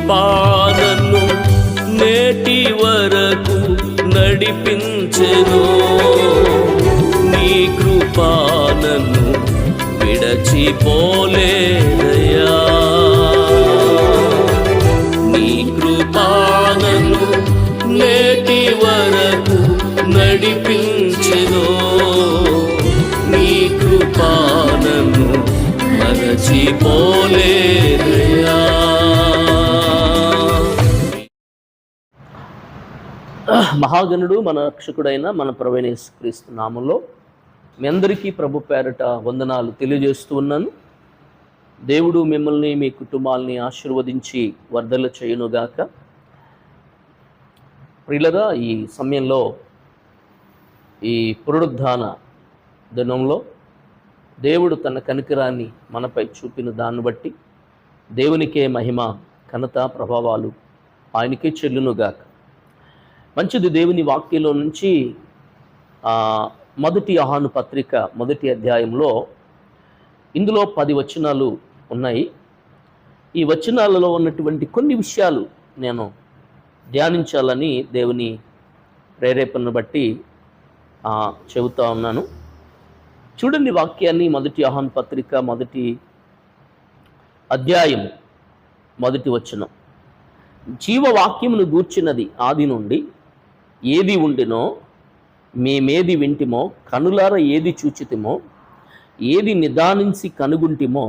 కృపానను నేటి వరకు నడిపించెను. నీ కృపానను విడచిపోలేదయ్యా. నీ కృపానను నేటి వరకు నడిపించెను. నీ కృపానను మరచిపోలేదయ్యా. మహాగణుడు మన రక్షకుడైన మన ప్రభువైన యేసుక్రీస్తు నామములో మీ అందరికీ ప్రభు పేరట వందనాలు తెలియజేస్తూ ఉన్నాను. దేవుడు మిమ్మల్ని మీ కుటుంబాలని ఆశీర్వదించి వర్ధల చేయునుగాక. ప్రియులరా, ఈ సమయంలో ఈ పునరుద్ధాన దినంలో దేవుడు తన కనికరాన్ని మనపై చూపిన దాన్ని బట్టి దేవునికే మహిమ ఘనత ప్రభావాలు ఆయనకే చెల్లునుగాక. మంచిది. దేవుని వాక్యంలో నుంచి మొదటి యోహాను పత్రిక 1వ అధ్యాయంలో ఇందులో 10 వచనాలు ఉన్నాయి. ఈ వచనాలలో ఉన్నటువంటి కొన్ని విషయాలు నేను ధ్యానించాలని దేవుని ప్రేరేపణను బట్టి చెబుతా ఉన్నాను. చూడండి వాక్యాన్ని. మొదటి యోహాను పత్రిక 1వ అధ్యాయం 1వ వచనం. జీవవాక్యమును గూర్చినది ఆది నుండి ఏది ఉండినో మేమేది వింటిమో, కనులార ఏది చూచితిమో, ఏది నిదానించి కనుగుంటిమో,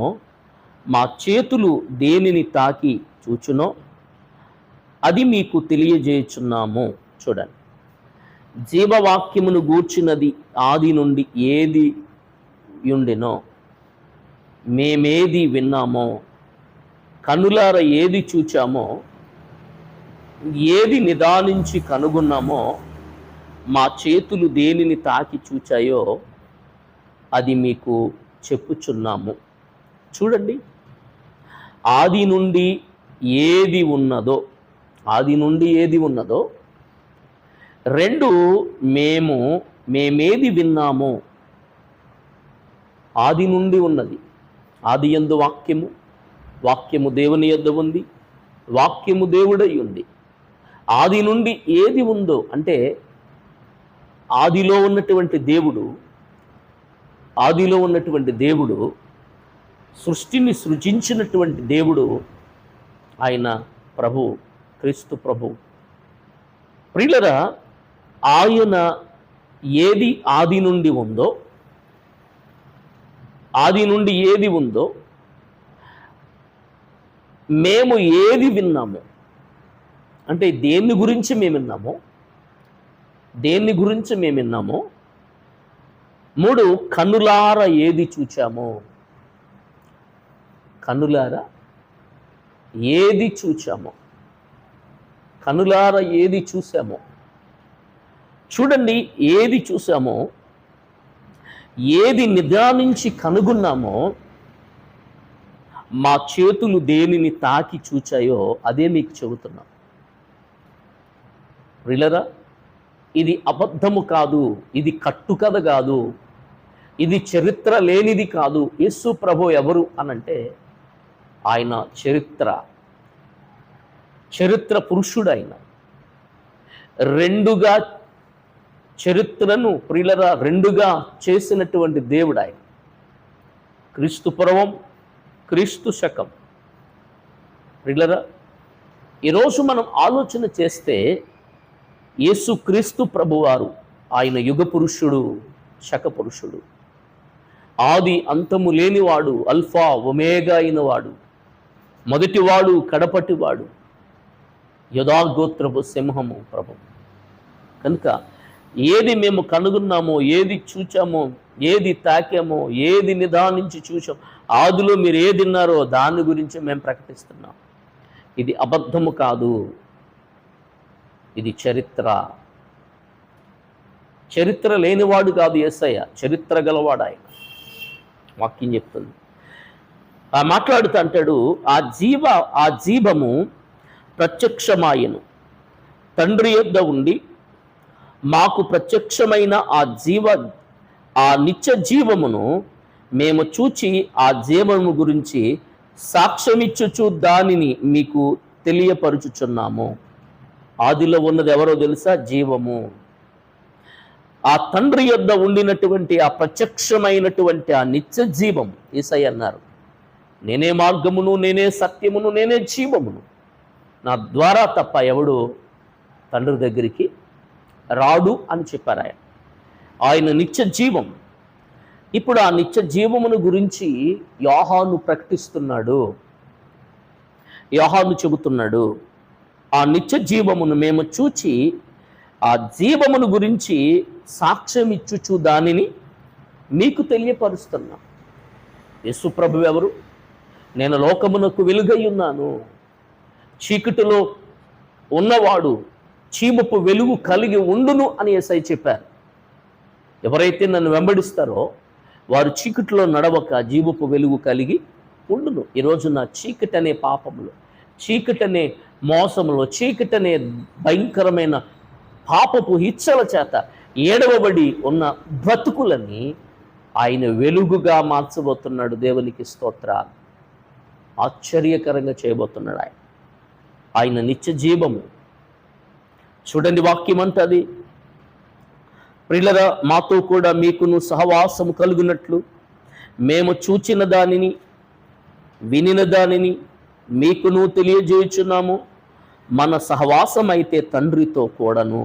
మా చేతులు దేనిని తాకి చూచునో అది మీకు తెలియజేయుచున్నాము. చూడండి, జీవవాక్యమును గూర్చినది ఆది నుండి ఏది ఉండినో, మేమేది విన్నామో, కనులార ఏది చూచామో, ఏది నిదానించి కనుగొన్నామో, మా చేతులు దేనిని తాకి చూచాయో అది మీకు చెప్పుచున్నాము. చూడండి, ఆది నుండి ఏది ఉన్నదో, ఆది నుండి ఏది ఉన్నదో, 2 మేమేది విన్నామో. ఆది నుండి ఉన్నది. ఆది యందు వాక్యము, వాక్యము దేవుని యొద్ద ఉంది, వాక్యము దేవుడై ఉంది. ఆది నుండి ఏది ఉందో అంటే ఆదిలో ఉన్నటువంటి దేవుడు, సృష్టిని సృజించినటువంటి దేవుడు ఆయన ప్రభు, క్రీస్తు ప్రభు. ప్రియులరా, ఆయన ఏది ఆది నుండి ఉందో, మేము ఏది విన్నామో అంటే దేన్ని గురించి మేము విన్నామో. 3 కనులార ఏది చూచామో. కనులార ఏది చూచామో, కనులార ఏది చూసామో. చూడండి, ఏది చూసామో, ఏది నిదానించి కనుగొన్నామో, మా చేతులు దేనిని తాకి చూచాయో అదే మీకు చెబుతున్నాం. ప్రియులరా, ఇది అబద్ధము కాదు, ఇది కట్టుకథ కాదు, ఇది చరిత్ర లేనిది కాదు. యేసు ప్రభు ఎవరు అనంటే ఆయన చరిత్ర పురుషుడు. ఆయన 2గా చరిత్రను ప్రియులరా 2గా చేసినటువంటి దేవుడు ఆయన. క్రీస్తు పూర్వం, క్రీస్తు శకం. ప్రియులరా, ఈరోజు మనం ఆలోచన చేస్తే యేసు క్రీస్తు ప్రభువారు ఆయన యుగ పురుషుడు, శక పురుషుడు, ఆది అంతము లేనివాడు, అల్ఫా ఒమేగా అయినవాడు, మొదటివాడు కడపటివాడు, యథాగోత్రపు సింహము ప్రభు. కనుక ఏది మేము కనుగొన్నామో, ఏది చూచామో, ఏది తాకామో, ఏది నిదానించి చూసామో, ఆదిలో మీరు ఏది విన్నారో దాని గురించి మేము ప్రకటిస్తున్నాం. ఇది అబద్ధము కాదు, ఇది చరిత్ర లేనివాడు కాదు యేసయ్య, చరిత్ర గలవాడు ఆయన. వాక్యం చెప్తుంది. మాట్లాడుతూ అంటాడు, ఆ జీవము ప్రత్యక్షమాయను, తండ్రి యొద్ద ఉండి మాకు ప్రత్యక్షమైన ఆ నిత్య జీవమును మేము చూచి ఆ జీవము గురించి సాక్ష్యమిచ్చుచు దానిని మీకు తెలియపరుచుచున్నాము. ఆదిలో ఉన్నది ఎవరో తెలుసా? జీవము. ఆ తండ్రి యొద్ద ఉండినటువంటి ఆ ప్రత్యక్షమైనటువంటి ఆ నిత్య జీవం. యేసయ్య అన్నారు, నేనే మార్గమును, నేనే సత్యమును, నేనే జీవమును, నా ద్వారా తప్ప ఎవడు తండ్రి దగ్గరికి రాడు అని చెప్పారు ఆయన. ఆయన నిత్య జీవం. ఇప్పుడు ఆ నిత్య జీవమును గురించి యోహాను ప్రకటిస్తున్నాడు. యోహాను చెబుతున్నాడు, ఆ నిత్య జీవమును మేము చూచి ఆ జీవమును గురించి సాక్ష్యం ఇచ్చుచు దానిని మీకు తెలియపరుస్తున్నాం. యేసు ప్రభువు ఎవరు? నేను లోకమునకు వెలుగై ఉన్నాను, చీకటిలో ఉన్నవాడు చీమపు వెలుగు కలిగి ఉండును అని యేసయ్య చెప్పారు. ఎవరైతే నన్ను వెంబడిస్తారో వారు చీకటిలో నడవక జీవపు వెలుగు కలిగి ఉండును. ఈరోజు నా చీకటి అనే పాపములో, చీకటి అనే మోసములో, చీకటి అనే భయంకరమైన పాపపు హిచ్చల చేత ఏడవబడి ఉన్న బ్రతుకులని ఆయన వెలుగుగా మార్చబోతున్నాడు. దేవునికి స్తోత్రాలు. ఆశ్చర్యకరంగా చేయబోతున్నాడు ఆయన. ఆయన నిత్య జీవము. చూడండి, వాక్యం అంటది, ప్రియులారా, మాతో కూడా మీకును సహవాసము కలుగునట్లు మేము చూచిన దానిని వినిన దానిని మీకును తెలియజేయుచున్నాము. మన సహవాసం అయితే తండ్రితో కూడాను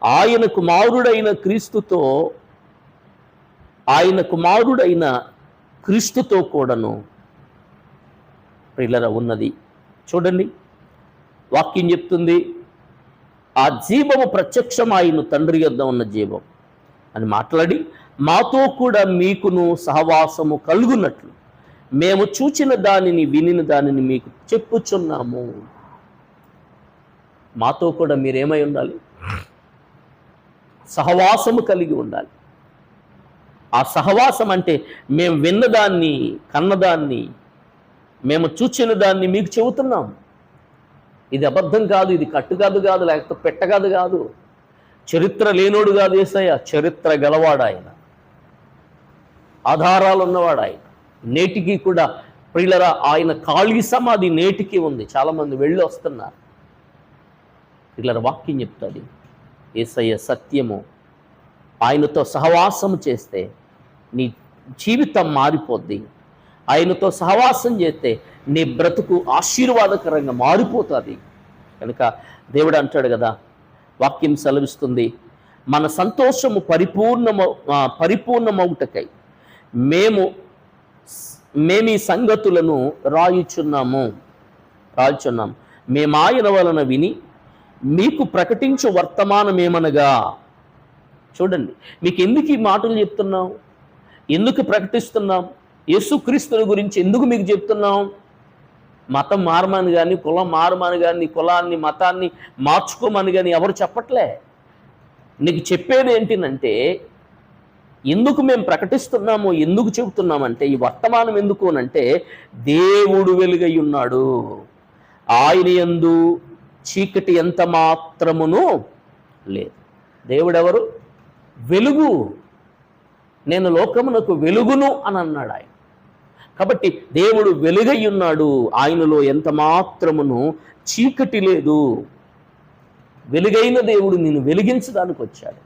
ఆయన కుమారుడైన క్రీస్తుతో కూడాను ప్రియులారా ఉన్నది. చూడండి, వాక్యం చెప్తుంది, ఆ జీవము ప్రత్యక్షమాయను తండ్రి యొద్ద ఉన్న జీవం అని మాట్లాడి, మాతో కూడా మీకును సహవాసము కలుగునట్లు మేము చూచిన దానిని వినిన దానిని మీకు చెప్పుచున్నాము. మాతో కూడా మీరేమై ఉండాలి? సహవాసము కలిగి ఉండాలి. ఆ సహవాసం అంటే మేము విన్నదాన్ని, కన్నదాన్ని, మేము చూచిన దాన్ని మీకు చెబుతున్నాం. ఇది అబద్ధం కాదు, ఇది కట్టుకాదు కాదు, లేకపోతే పెట్టగాదు కాదు, చరిత్ర లేనోడు కాదు యేసయ్య, చరిత్ర గలవాడు ఆయన, ఆధారాలు ఉన్నవాడు ఆయన. నేటికి కూడా ప్రియులరా ఆయన ఖాళీ సమాధి నేటికి ఉంది. చాలామంది వెళ్ళి వస్తున్నారు. ప్రియులరా, వాక్యం చెప్తుంది, యేసయ్య సత్యము. ఆయనతో సహవాసం చేస్తే నీ జీవితం మారిపోద్ది. ఆయనతో సహవాసం చేస్తే నీ బ్రతుకు ఆశీర్వాదకరంగా మారిపోతుంది. కనుక దేవుడు అంటాడు కదా, వాక్యం సెలవిస్తుంది, మన సంతోషము పరిపూర్ణమవుటకై మేము ఈ సంగతులను రాయుచున్నాము. మేము ఆయన వలన విని మీకు ప్రకటించు వర్తమానమేమనగా. చూడండి, మీకు ఎందుకు ఈ మాటలు చెప్తున్నాం? ఎందుకు ప్రకటిస్తున్నాం? యేసుక్రీస్తుని గురించి ఎందుకు మీకు చెప్తున్నాం? మతం మారమని కానీ, కులం మారమని కానీ, కులాన్ని మతాన్ని మార్చుకోమని కానీ ఎవరు చెప్పట్లే. నీకు చెప్పేది ఏంటినంటే, ఎందుకు మేము ప్రకటిస్తున్నామో, ఎందుకు చెబుతున్నామంటే, ఈ వర్తమానం ఎందుకు అనంటే, దేవుడు వెలుగై ఉన్నాడు, ఆయన యందు చీకటి ఎంత మాత్రమును లేదు. దేవుడెవరు? వెలుగు. నేను లోకమునకు వెలుగును అని అన్నాడు ఆయన. కాబట్టి దేవుడు వెలుగై ఉన్నాడు, ఆయనలో ఎంత మాత్రమును చీకటి లేదు. వెలుగైన దేవుడు నిన్ను వెలిగించడానికి వచ్చాడు.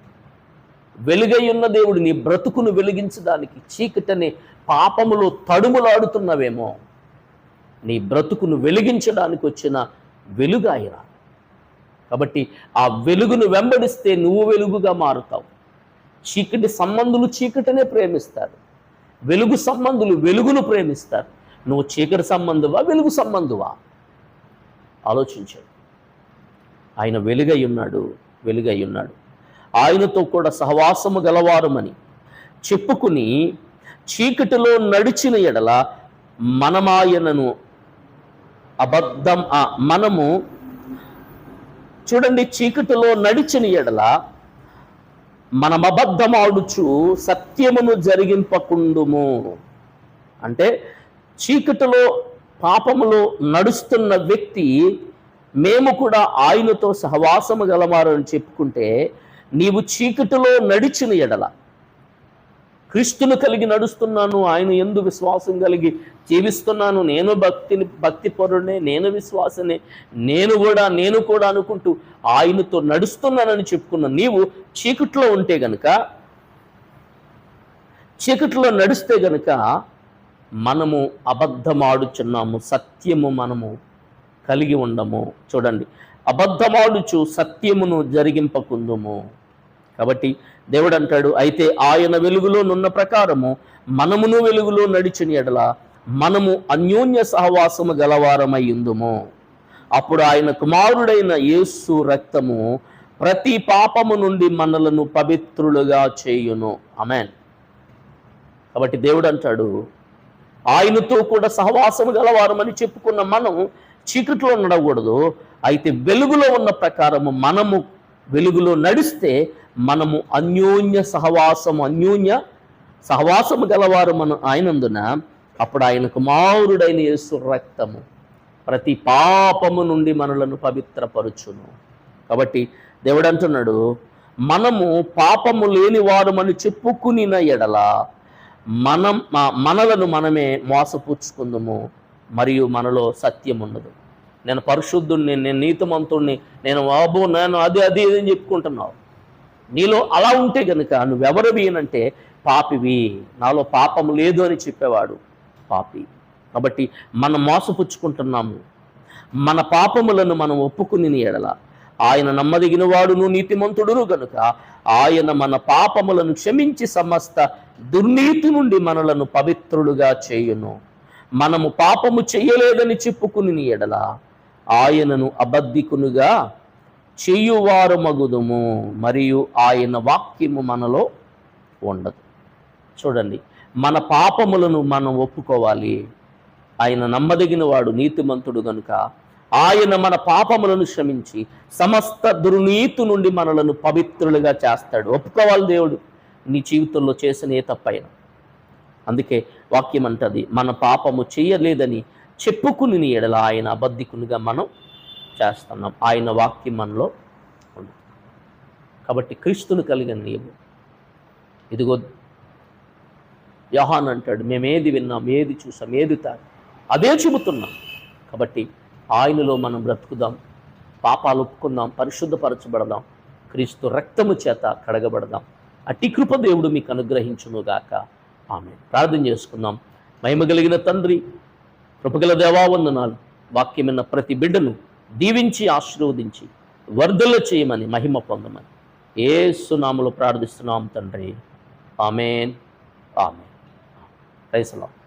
వెలుగై ఉన్న దేవుడు నీ బ్రతుకును వెలిగించడానికి, చీకటనే పాపములో తడుములాడుతున్నవేమో, నీ బ్రతుకును వెలిగించడానికి వచ్చిన వెలుగు ఆయన. కాబట్టి ఆ వెలుగును వెంబడిస్తే నువ్వు వెలుగుగా మారుతావు. చీకటి సంబంధులు చీకటినే ప్రేమిస్తారు, వెలుగు సంబంధులు వెలుగును ప్రేమిస్తారు. నువ్వు చీకటి సంబంధువా, వెలుగు సంబంధువా? ఆలోచించాడు. ఆయన వెలుగై ఉన్నాడు, వెలుగై ఉన్నాడు. ఆయనతో కూడా సహవాసము గలవారమని చెప్పుకుని చీకటిలో నడిచిన ఎడల మనమాయనను మనము చూడండి, చీకటిలో నడిచిన ఎడల మనం అబద్ధమాడుచు సత్యమును జరిగింపకుండుము. అంటే చీకటిలో పాపములో నడుస్తున్న వ్యక్తి మేము కూడా ఆయనతో సహవాసము గలవారు అని చెప్పుకుంటే, నీవు చీకటిలో నడిచిన ఎడల, క్రీస్తును కలిగి నడుస్తున్నాను, ఆయన యందు విశ్వాసం కలిగి జీవిస్తున్నాను, నేను భక్తిపరుడే, నేను విశ్వాసనే, నేను కూడా అనుకుంటూ ఆయనతో నడుస్తున్నానని చెప్పుకున్న నీవు చీకట్లో ఉంటే గనుక, చీకట్లో నడిస్తే గనుక మనము అబద్ధమాడుచున్నాము, సత్యము మనము కలిగి ఉండము. చూడండి, అబద్ధమాడుచు సత్యమును జరిగింపకుందుము. కాబట్టి దేవుడు అంటాడు, అయితే ఆయన వెలుగులో నున్న ప్రకారము మనమును వెలుగులో నడిచిన ఎడల మనము అన్యోన్య సహవాసము గలవారమై ఉందుము. అప్పుడు ఆయన కుమారుడైన యేసు రక్తము ప్రతి పాపము నుండి మనలను పవిత్రులుగా చేయును. ఆమేన్. కాబట్టి దేవుడు అంటాడు, ఆయనతో కూడా సహవాసము గలవారమని చెప్పుకున్న మనం చీకట్లో నడవకూడదు. అయితే వెలుగులో ఉన్న ప్రకారము మనము వెలుగులో నడిస్తే మనము అన్యోన్య సహవాసము గలవారు మనం ఆయనందున, అప్పుడు ఆయన కుమారుడైన యేసు రక్తము ప్రతి పాపము నుండి మనలను పవిత్రపరుచును. కాబట్టి దేవుడు అంటున్నాడు, మనము పాపము లేని వారమని చెప్పుకునిన ఎడల మనలను మనమే మోసపుచ్చుకుందుము, మరియు మనలో సత్యం ఉండదు. నేను పరిశుద్ధుడిని, నేను నీతిమంతుడిని, నేను అది అని చెప్పుకుంటున్నావు. నీలో అలా ఉంటే గనుక నువ్వెవరివి అంటే పాపివి. నాలో పాపము లేదు అని చెప్పేవాడు పాపి. కాబట్టి మనం మోసపుచ్చుకుంటున్నాము. మన పాపములను మనం ఒప్పుకుని ఎడల ఆయన నమ్మదగిన వాడును నీతిమంతుడును గనుక ఆయన మన పాపములను క్షమించి సమస్త దుర్నీతి నుండి మనలను పవిత్రులుగా చేయును. మనము పాపము చెయ్యలేదని చెప్పుకుని ఎడల ఆయనను అబద్ధికునుగా చేయువారు మగుదుము, మరియు ఆయన వాక్యము మనలో ఉండదు. చూడండి, మన పాపములను మనం ఒప్పుకోవాలి. ఆయన నమ్మదగిన వాడు, నీతిమంతుడు గనుక ఆయన మన పాపములను క్షమించి సమస్త దుర్నీతి నుండి మనలను పవిత్రులుగా చేస్తాడు. ఒప్పుకోవాలి దేవుడు నీ జీవితంలో చేసిన ఏ తప్పైనా. అందుకే వాక్యం అంటది, మన పాపము చేయలేదని చెప్పుకుని ఎడల ఆయన అబద్ధికునిగా మనం చేస్తున్నాం. ఆయన వాక్యం మనలో ఉంది. కాబట్టి క్రీస్తును కలిగిన నీవు, ఇదిగో యోహాను అంటాడు, మేమేది విన్నాం, ఏది చూసాం, ఏది తాగి అదే చెబుతున్నాం. కాబట్టి ఆయనలో మనం బ్రతుకుదాం, పాపాలు ఒప్పుకుందాం, పరిశుద్ధపరచబడదాం, క్రీస్తు రక్తము చేత కడగబడదాం. అట్టి కృప దేవుడు మీకు అనుగ్రహించునుగాక. ఆమేన్. ప్రార్థన చేసుకుందాం. మహిమ కలిగిన తండ్రి, కృపగల దేవా, వందనాలు. వాక్యమైన ప్రతి బిడ్డను దీవించి ఆశీర్వదించి వర్ధల చేయమని, మహిమ పొందమని యేసు నామములో ప్రార్థిస్తున్నాం తండ్రి. ఆమేన్. ఆమేన్. Praise the lord.